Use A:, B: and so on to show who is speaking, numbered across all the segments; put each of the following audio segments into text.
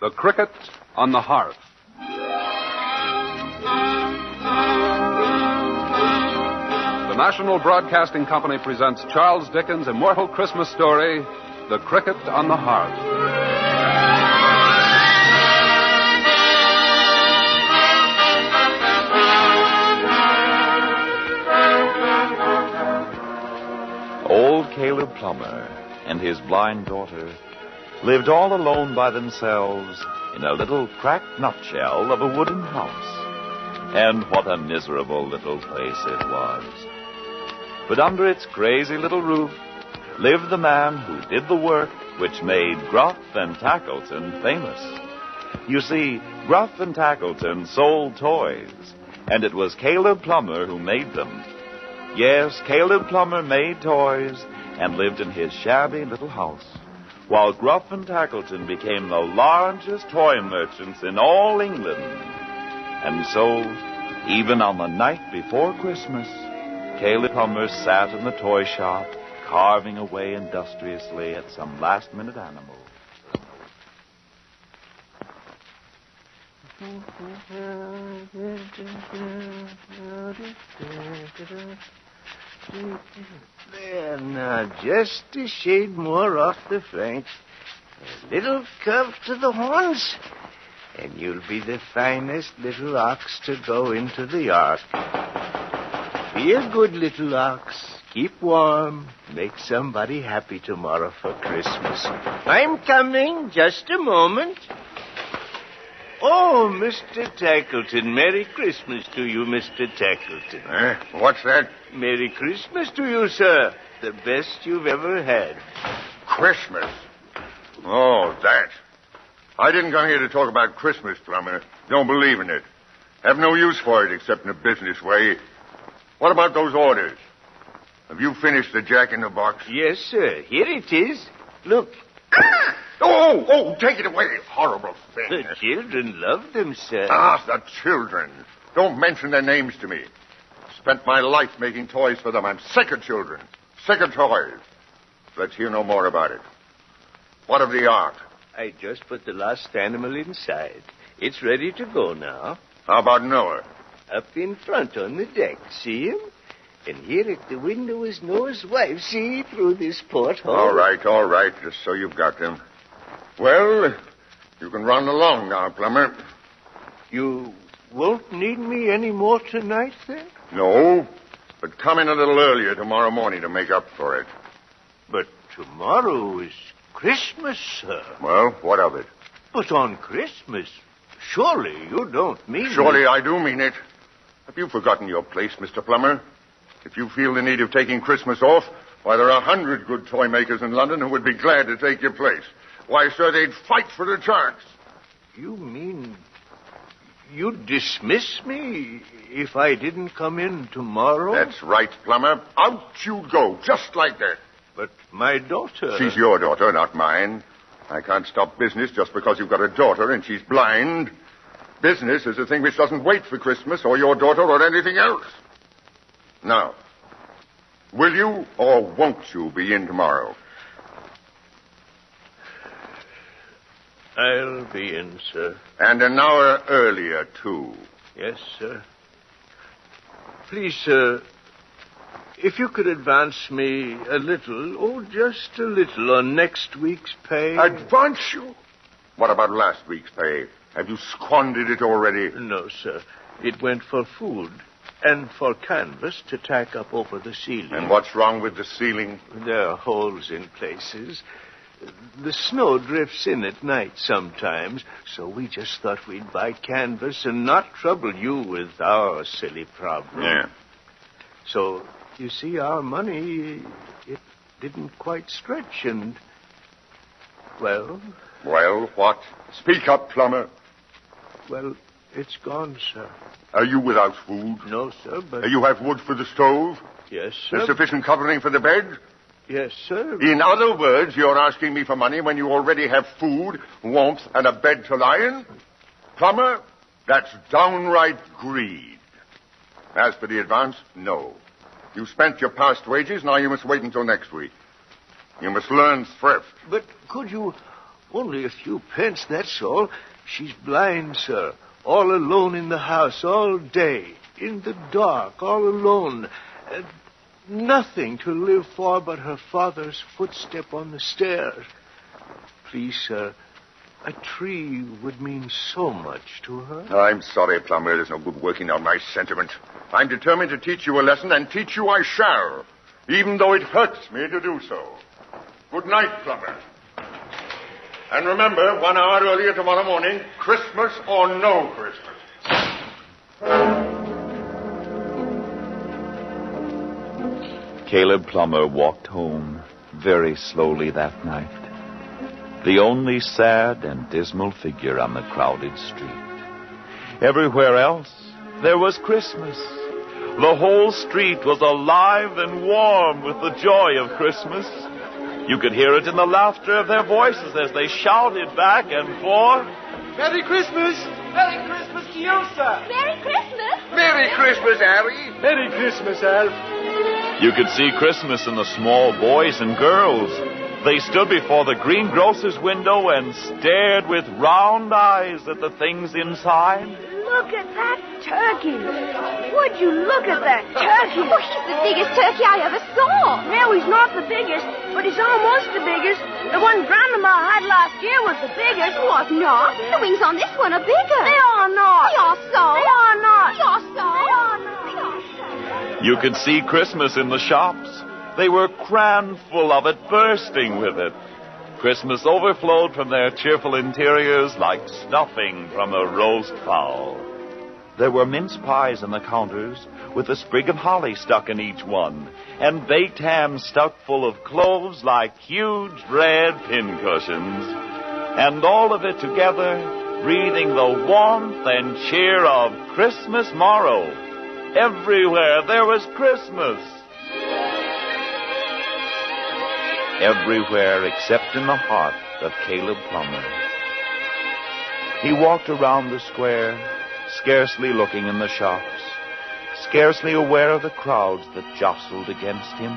A: The Cricket on the Hearth. The National Broadcasting Company presents Charles Dickens' immortal Christmas story, The Cricket on the Hearth.
B: Old Caleb Plummer and his blind daughter lived all alone by themselves in a little cracked nutshell of a wooden house. And what a miserable little place it was. But under its crazy little roof lived the man who did the work which made Gruff and Tackleton famous. You see, Gruff and Tackleton sold toys, and it was Caleb Plummer who made them. Yes, Caleb Plummer made toys and lived in his shabby little house, while Gruff and Tackleton became the largest toy merchants in all England. And so, even on the night before Christmas, Caleb Plummer sat in the toy shop, carving away industriously at some last-minute animal.
C: There now, just a shade more off the flanks. A little curve to the horns, and you'll be the finest little ox to go into the ark. Be a good little ox. Keep warm. Make somebody happy tomorrow for Christmas. I'm coming. Just a moment. Oh, Mr. Tackleton. Merry Christmas to you, Mr. Tackleton.
D: What's that?
C: Merry Christmas to you, sir. The best you've ever had.
D: Christmas? Oh, that. I didn't come here to talk about Christmas, Plummer. Don't believe in it. Have no use for it except in a business way. What about those orders? Have you finished the jack-in-the-box?
C: Yes, sir. Here it is. Look.
D: Ah! Oh, take it away, horrible thing.
C: The children love them, sir.
D: Ah, the children. Don't mention their names to me. Spent my life making toys for them. I'm sick of children. Sick of toys. Let's hear no more about it. What of the ark?
C: I just put the last animal inside. It's ready to go now.
D: How about Noah?
C: Up in front on the deck. See him? And here at the window is Noah's wife. See, through this porthole.
D: All right. Just so you've got them. Well, you can run along now, Plummer.
C: You won't need me any more tonight, then?
D: No, but come in a little earlier tomorrow morning to make up for it.
C: But tomorrow is Christmas, sir.
D: Well, what of it?
C: But on Christmas, surely you don't mean...
D: Surely I do mean it. Have you forgotten your place, Mr. Plummer? If you feel the need of taking Christmas off, why, there are 100 good toy makers in London who would be glad to take your place. Why, sir, they'd fight for the chance.
C: You mean you'd dismiss me if I didn't come in tomorrow?
D: That's right, Plummer. Out you go, just like that.
C: But my daughter...
D: She's your daughter, not mine. I can't stop business just because you've got a daughter and she's blind. Business is a thing which doesn't wait for Christmas or your daughter or anything else. Now, will you or won't you be in tomorrow?
C: I'll be in, sir.
D: And an hour earlier, too.
C: Yes, sir. Please, sir, if you could advance me a little, just a little, on next week's pay.
D: Advance you? What about last week's pay? Have you squandered it already?
C: No, sir. It went for food and for canvas to tack up over the ceiling.
D: And what's wrong with the ceiling?
C: There are holes in places. The snow drifts in at night sometimes, so we just thought we'd buy canvas and not trouble you with our silly problem.
D: Yeah.
C: So, you see, our money, it didn't quite stretch, and, well...
D: Well, what? Speak up, Plummer.
C: Well, it's gone, sir.
D: Are you without food?
C: No, sir, but...
D: You have wood for the stove?
C: Yes, sir.
D: There's sufficient covering for the bed?
C: Yes, sir.
D: In other words, you're asking me for money when you already have food, warmth, and a bed to lie in? Plummer, that's downright greed. As for the advance, no. You spent your past wages, now you must wait until next week. You must learn thrift.
C: But could you Only a few pence, that's all. She's blind, sir. All alone in the house all day. In the dark, all alone. Nothing to live for but her father's footstep on the stairs. Please, sir, a tree would mean so much to her.
D: I'm sorry, Plummer. There's no good working on my sentiment. I'm determined to teach you a lesson, and teach you I shall, even though it hurts me to do so. Good night, Plummer. And remember, 1 hour earlier tomorrow morning, Christmas or no Christmas.
B: Caleb Plummer walked home very slowly that night, the only sad and dismal figure on the crowded street. Everywhere else, there was Christmas. The whole street was alive and warm with the joy of Christmas. You could hear it in the laughter of their voices as they shouted back and forth,
E: Merry Christmas! Merry Christmas to you, sir!
F: Merry Christmas!
D: Merry Christmas, Harry!
E: Merry Christmas, Alf!
B: You could see Christmas in the small boys and girls. They stood before the greengrocer's window and stared with round eyes at the things inside.
F: Look at that turkey. Would you look at that turkey? Oh, he's the biggest turkey I ever saw.
G: No, he's not the biggest, but he's almost the biggest. The one Grandma had last year was the biggest.
F: Was not. The wings on this one are bigger.
G: They are not.
F: They are so.
G: They are not.
F: They are so.
G: They are not.
F: They are so.
B: You could see Christmas in the shops. They were crammed full of it, bursting with it. Christmas overflowed from their cheerful interiors like stuffing from a roast fowl. There were mince pies on the counters with a sprig of holly stuck in each one, and baked hams stuck full of cloves like huge red pincushions. And all of it together, breathing the warmth and cheer of Christmas morrow. Everywhere there was Christmas. Everywhere except in the heart of Caleb Plummer. He walked around the square, scarcely looking in the shops, scarcely aware of the crowds that jostled against him.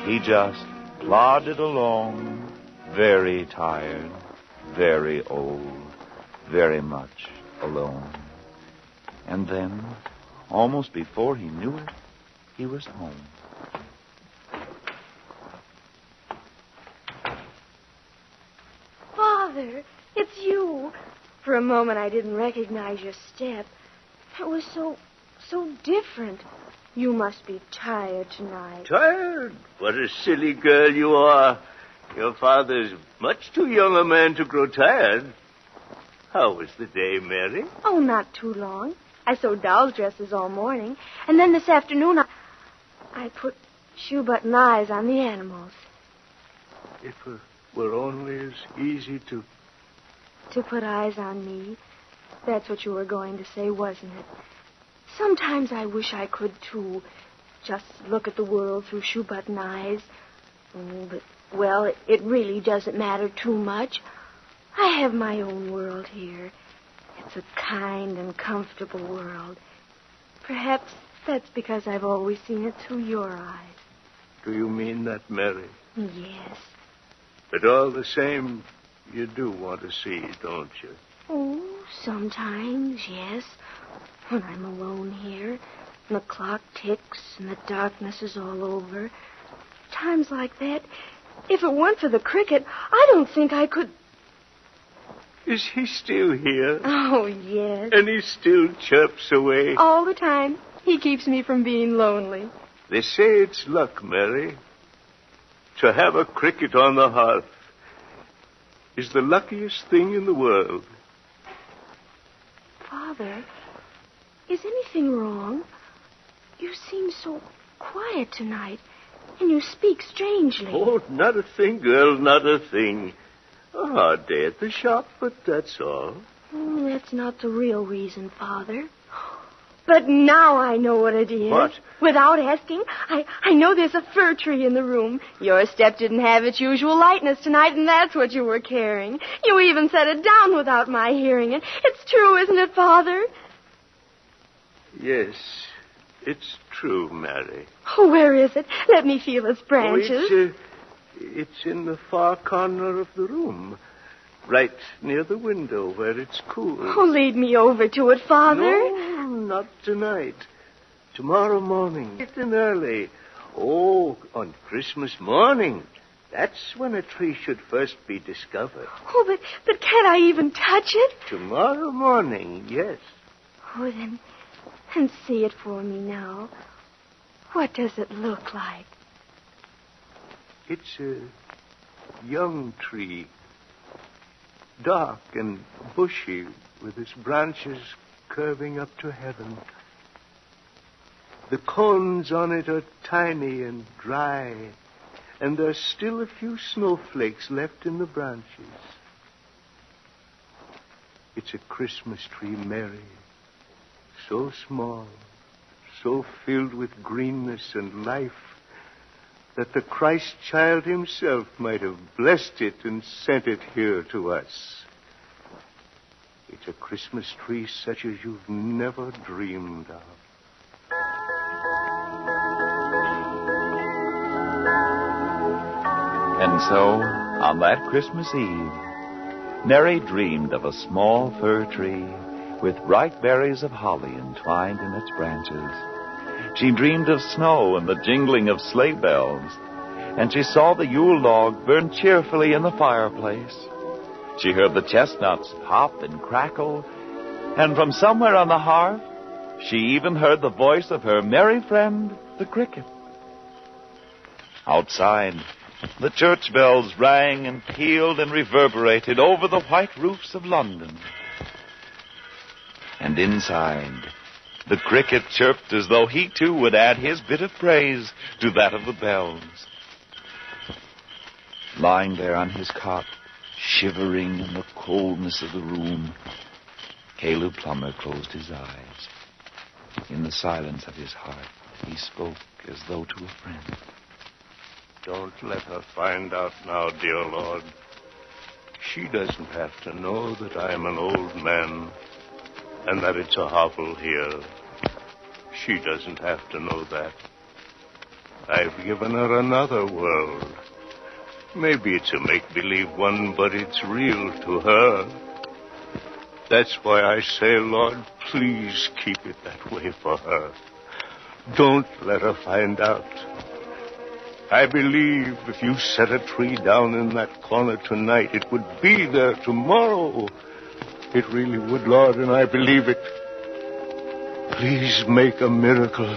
B: He just plodded along, very tired, very old, very much alone. And then, almost before he knew it, he was home.
G: Father, it's you. For a moment, I didn't recognize your step. It was so different. You must be tired tonight.
C: Tired? What a silly girl you are. Your father's much too young a man to grow tired. How was the day, Mary?
G: Oh, not too long. I sewed dolls' dresses all morning. And then this afternoon, I put shoe-button eyes on the animals.
C: If it were only as easy to...
G: To put eyes on me. That's what you were going to say, wasn't it? Sometimes I wish I could, too. Just look at the world through shoe-button eyes. But, well, it really doesn't matter too much. I have my own world here. It's a kind and comfortable world. Perhaps that's because I've always seen it through your eyes.
C: Do you mean that, Mary?
G: Yes.
C: But all the same, you do want to see, don't you?
G: Oh, sometimes, yes. When I'm alone here, and the clock ticks, and the darkness is all over. Times like that, if it weren't for the cricket, I don't think I could...
C: Is he still here?
G: Oh, yes.
C: And he still chirps away?
G: All the time. He keeps me from being lonely.
C: They say it's luck, Mary. To have a cricket on the hearth is the luckiest thing in the world.
G: Father, is anything wrong? You seem so quiet tonight, and you speak strangely.
C: Oh, not a thing, girl, not a thing. A hard day at the shop, but that's all.
G: Oh, that's not the real reason, Father. But now I know what it is.
C: What?
G: Without asking, I know there's a fir tree in the room. Your step didn't have its usual lightness tonight, and that's what you were carrying. You even set it down without my hearing it. It's true, isn't it, Father?
C: Yes, it's true, Mary.
G: Oh, where is it? Let me feel its branches.
C: Oh, it's in the far corner of the room. right near the window where it's cool.
G: Oh, lead me over to it, Father.
C: No, not tonight. Tomorrow morning, bright and early. Oh, on Christmas morning. That's when a tree should first be discovered.
G: Oh, but can't I even touch it?
C: Tomorrow morning, yes.
G: Oh, then see it for me now. What does it look like?
C: It's a young tree, dark and bushy, with its branches curving up to heaven. The cones on it are tiny and dry, and there's still a few snowflakes left in the branches. It's a Christmas tree, Mary, so small, so filled with greenness and life, that the Christ child himself might have blessed it and sent it here to us. It's a Christmas tree such as you've never dreamed of.
B: And so, on that Christmas Eve, Mary dreamed of a small fir tree with bright berries of holly entwined in its branches. She dreamed of snow and the jingling of sleigh bells, and she saw the Yule log burn cheerfully in the fireplace. She heard the chestnuts pop and crackle, and from somewhere on the hearth, she even heard the voice of her merry friend, the cricket. Outside, the church bells rang and pealed and reverberated over the white roofs of London. And inside, the cricket chirped as though he too would add his bit of praise to that of the bells. Lying there on his cot, shivering in the coldness of the room, Caleb Plummer closed his eyes. In the silence of his heart, he spoke as though to a friend.
C: Don't let her find out now, dear Lord. She doesn't have to know that I'm an old man and that it's a hovel here. She doesn't have to know that. I've given her another world. Maybe it's a make-believe one, but it's real to her. That's why I say, Lord, please keep it that way for her. Don't let her find out. I believe if you set a tree down in that corner tonight, it would be there tomorrow. It really would, Lord, and I believe it. Please make a miracle.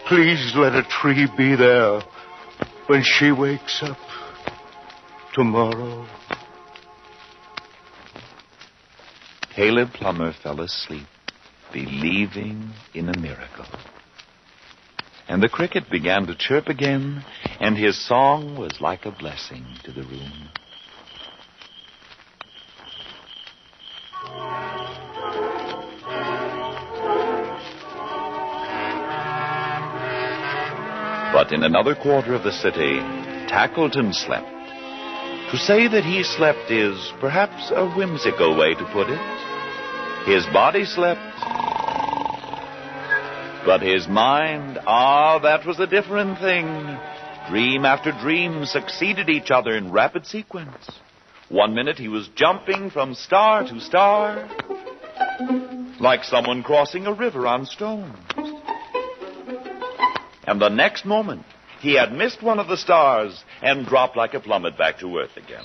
C: Please let a tree be there when she wakes up tomorrow.
B: Caleb Plummer fell asleep, believing in a miracle. And the cricket began to chirp again, and his song was like a blessing to the room. But in another quarter of the city, Tackleton slept. To say that he slept is perhaps a whimsical way to put it. His body slept, but his mind, that was a different thing. Dream after dream succeeded each other in rapid sequence. One minute he was jumping from star to star, like someone crossing a river on stones. And the next moment, he had missed one of the stars and dropped like a plummet back to earth again.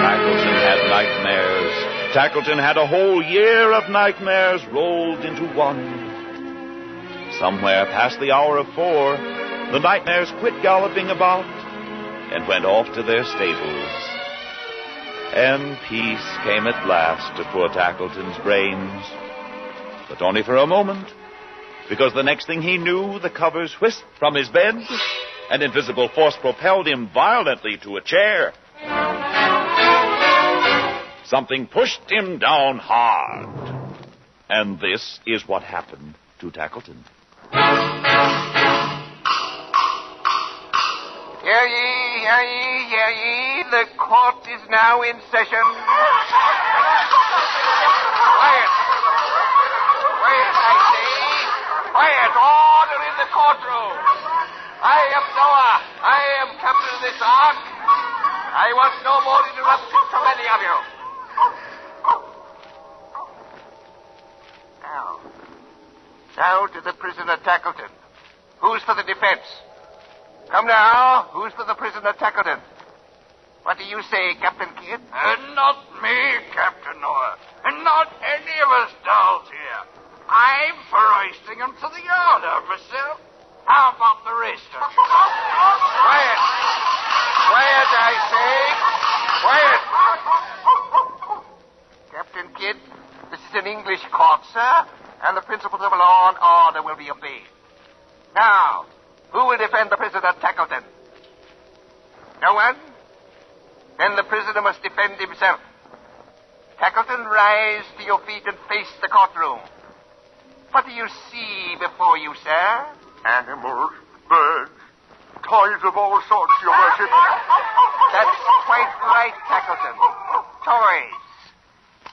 B: Tackleton had nightmares. Tackleton had a whole year of nightmares rolled into one. Somewhere past the hour of 4, the nightmares quit galloping about and went off to their stables. And peace came at last to poor Tackleton's brains. But only for a moment, because the next thing he knew, the covers whisked from his bed, and invisible force propelled him violently to a chair. Something pushed him down hard. And this is what happened to Tackleton.
H: Hear ye, hear ye, hear ye. The court is now in session. Quiet. Quiet, I say. Quiet. Order in the courtroom. I am Noah. I am captain of this ark. I want no more interruption from any of you. Now to the prisoner Tackleton. Who's for the defense? Come now. Who's for the prisoner Tackleton? What do you say, Captain Kidd?
I: Not me, Captain Noah. And not any of us dolls here. I'm for hoisting him to the yard, officer. How about the rest of you?
H: Quiet. Quiet, I say. Quiet. Captain Kidd, this is an English court, sir, and the principles of law and order will be obeyed. Now, who will defend the prisoner Tackleton? No one? Then the prisoner must defend himself. Tackleton, rise to your feet and face the courtroom. What do you see before you, sir?
D: Animals, birds, toys of all sorts, Your Worship.
H: That's quite right, Tackleton. Toys.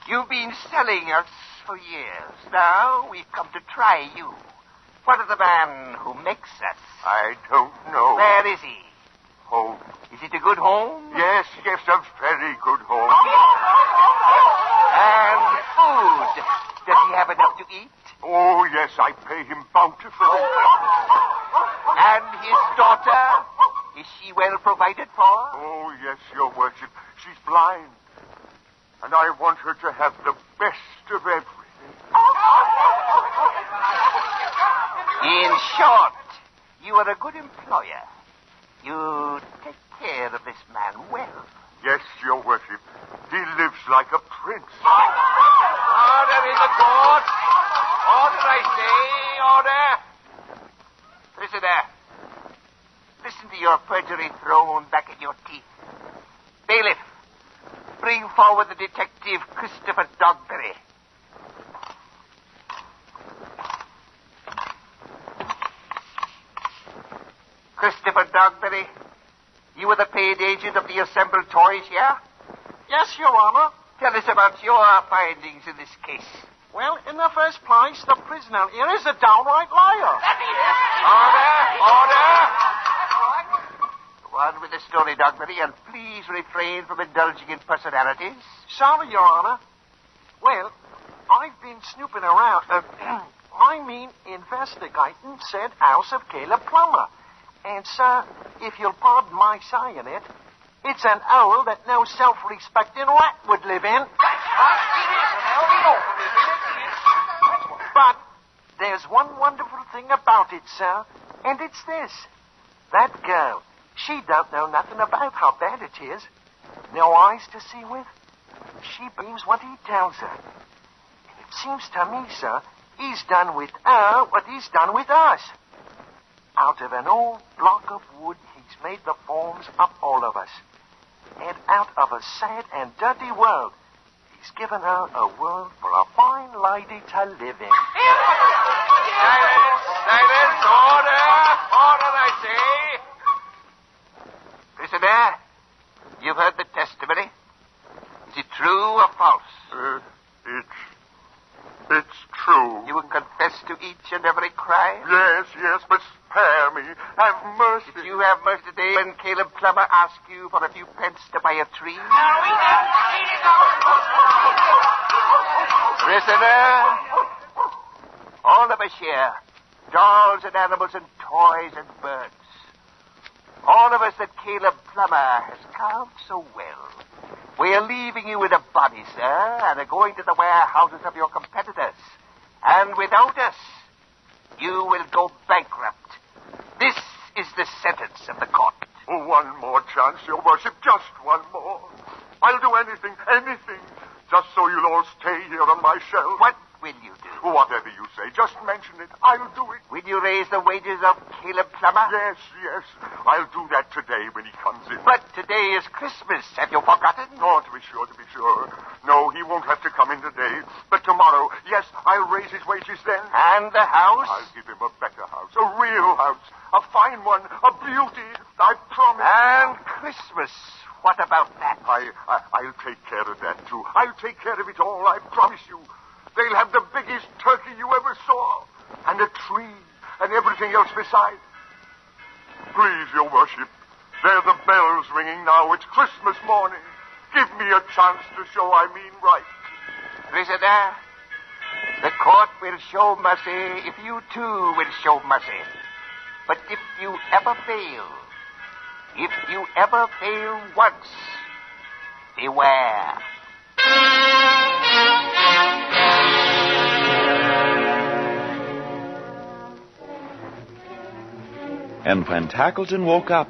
H: You've been selling us for years. Now we've come to try you. What of the man who makes us?
D: I don't know.
H: Where is he?
D: Home.
H: Is it a good home?
D: Yes, a very good home.
H: And food. Does he have enough to eat?
D: Oh, yes, I pay him bountifully.
H: And his daughter? Is she well provided for?
D: Oh, yes, Your Worship. She's blind. And I want her to have the best of everything.
H: In short, you are a good employer. You take care of this man well.
D: Yes, Your Worship. He lives like a prince.
H: Order in the court. Order, I say. Order. Prisoner, listen to your perjury thrown back at your teeth. Bailiff, bring forward the detective Christopher Dogberry. Christopher Dogberry, you are the paid agent of the assembled toys here?
E: Yes, Your Honor.
H: Tell us about your findings in this case.
E: Well, in the first place, the prisoner here is a downright liar.
H: Order! Go on with the story, Dogberry, and please refrain from indulging in personalities.
E: Sorry, Your Honor. Well, I've been snooping around. Investigating said house of Caleb Plummer. And, sir, if you'll pardon my saying it, it's an owl that no self-respecting rat would live in. But there's one wonderful thing about it, sir, and it's this. That girl, she don't know nothing about how bad it is. No eyes to see with. She believes what he tells her. And it seems to me, sir, he's done with her what he's done with us. Out of an old block of wood, he's made the forms of all of us. And out of a sad and dirty world, he's given her a world for a fine lady to live in.
H: Silence! Order! Order, I say! Prisoner, you've heard the testimony. Is it true or false?
D: It's true.
H: You will confess to each and every crime?
D: Yes, but spare me. Have mercy.
H: Did you have mercy today when Caleb Plummer asked you for a few pence to buy a tree? Prisoner, all of us here, dolls and animals and toys and birds, all of us that Caleb Plummer has carved so well, we are leaving you with a body, sir, and are going to the warehouses of your competitors. And without us, you will go bankrupt. This is the sentence of the court.
D: One more chance, Your Worship, just one more. I'll do anything, just so you'll all stay here on my shelf.
H: What will you do?
D: Whatever you say, just mention it. I'll do it.
H: Will you raise the wages of Caleb Plummer?
D: Yes. I'll do that today when he comes in.
H: But today is Christmas. Have you forgotten?
D: Oh, to be sure. No, he won't have to come in today. But tomorrow, yes, I'll raise his wages then.
H: And the house?
D: I'll give him a better house, a real house, a fine one, a beauty, I promise.
H: And Christmas. What about that?
D: I'll take care of that, too. I'll take care of it all, I promise you. They'll have the biggest turkey you ever saw. and a tree, and everything else besides. Please, your worship, there are the bells ringing now. It's Christmas morning. Give me a chance to show I mean right.
H: Prisoner, the court will show mercy if you too will show mercy. But if you ever fail once, beware.
B: And when Tackleton woke up,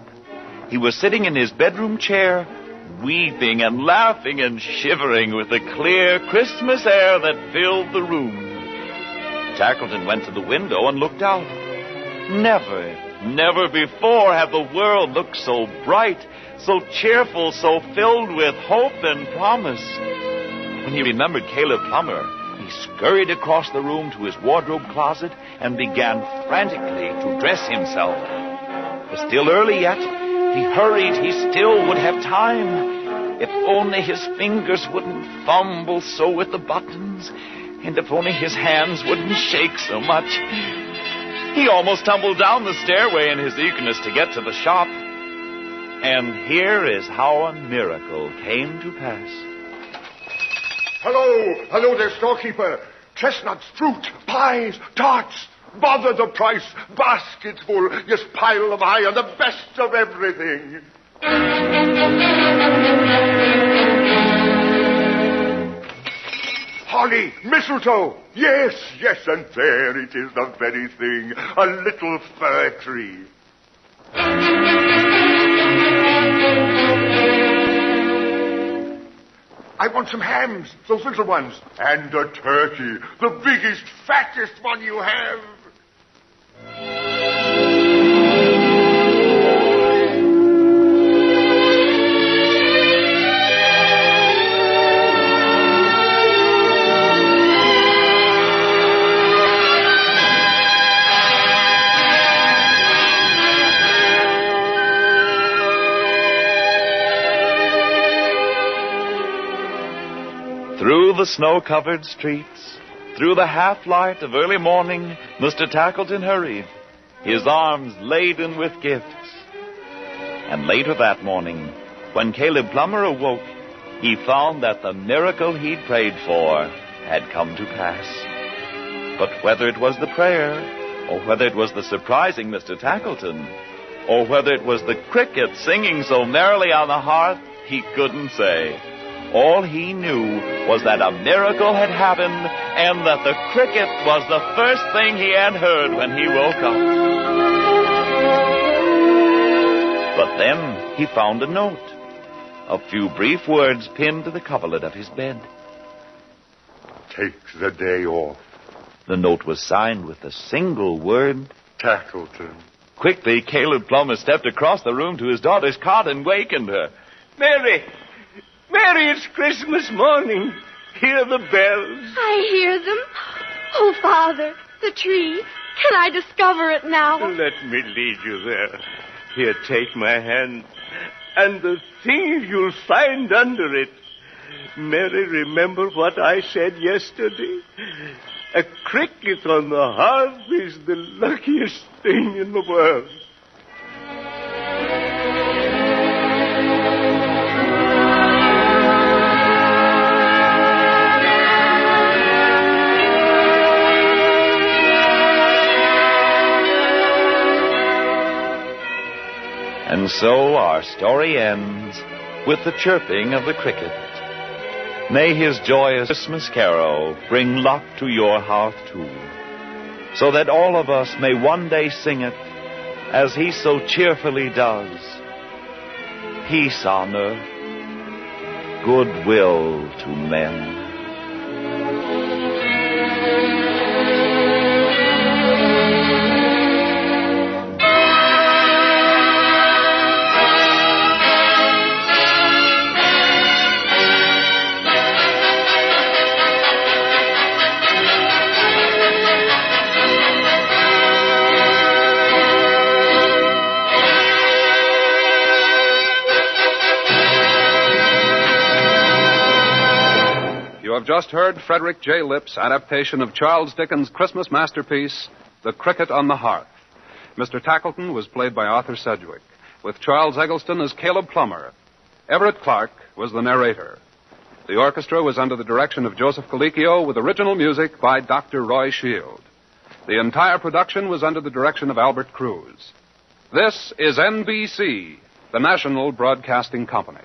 B: he was sitting in his bedroom chair, weeping and laughing and shivering with the clear Christmas air that filled the room. Tackleton went to the window and looked out. Never before had the world looked so bright, so cheerful, so filled with hope and promise. When he remembered Caleb Plummer, he scurried across the room to his wardrobe closet and began frantically to dress himself. It was still early yet. He hurried. He still would have time. If only his fingers wouldn't fumble so with the buttons, and if only his hands wouldn't shake so much. He almost tumbled down the stairway in his eagerness to get to the shop. And here is how a miracle came to pass.
D: Hello there, storekeeper. Chestnuts, fruit, pies, tarts. Bother the price. Baskets full. Just pile them high and the best of everything. Holly, mistletoe. Yes, and there it is, the very thing. A little fir tree. I want some hams, those little ones. And a turkey, the biggest, fattest one you have.
B: Through the snow-covered streets, through the half-light of early morning, Mr. Tackleton hurried, his arms laden with gifts. And later that morning, when Caleb Plummer awoke, he found that the miracle he'd prayed for had come to pass. But whether it was the prayer, or whether it was the surprising Mr. Tackleton, or whether it was the cricket singing so merrily on the hearth, he couldn't say. All he knew was that a miracle had happened and that the cricket was the first thing he had heard when he woke up. But then he found a note, a few brief words pinned to the coverlet of his bed.
D: Take the day off.
B: The note was signed with the single word,
D: Tackleton.
B: Quickly, Caleb Plummer stepped across the room to his daughter's cot and wakened her.
C: Mary, it's Christmas morning. Hear the bells.
G: I hear them. Oh, Father, the tree. Can I discover it now?
C: Let me lead you there. Here, take my hand. And the things you'll find under it. Mary, remember what I said yesterday? A cricket on the hearth is the luckiest thing in the world.
B: And so our story ends with the chirping of the cricket. May his joyous Christmas carol bring luck to your hearth too, so that all of us may one day sing it as he so cheerfully does. Peace on earth, goodwill to men.
A: have just heard Frederick J. Lipp's adaptation of Charles Dickens' Christmas masterpiece, The Cricket on the Hearth. Mr. Tackleton was played by Arthur Sedgwick, with Charles Eggleston as Caleb Plummer. Everett Clark was the narrator. The orchestra was under the direction of Joseph Colicchio, with original music by Dr. Roy Shield. The entire production was under the direction of Albert Cruz. This is NBC, the National Broadcasting Company.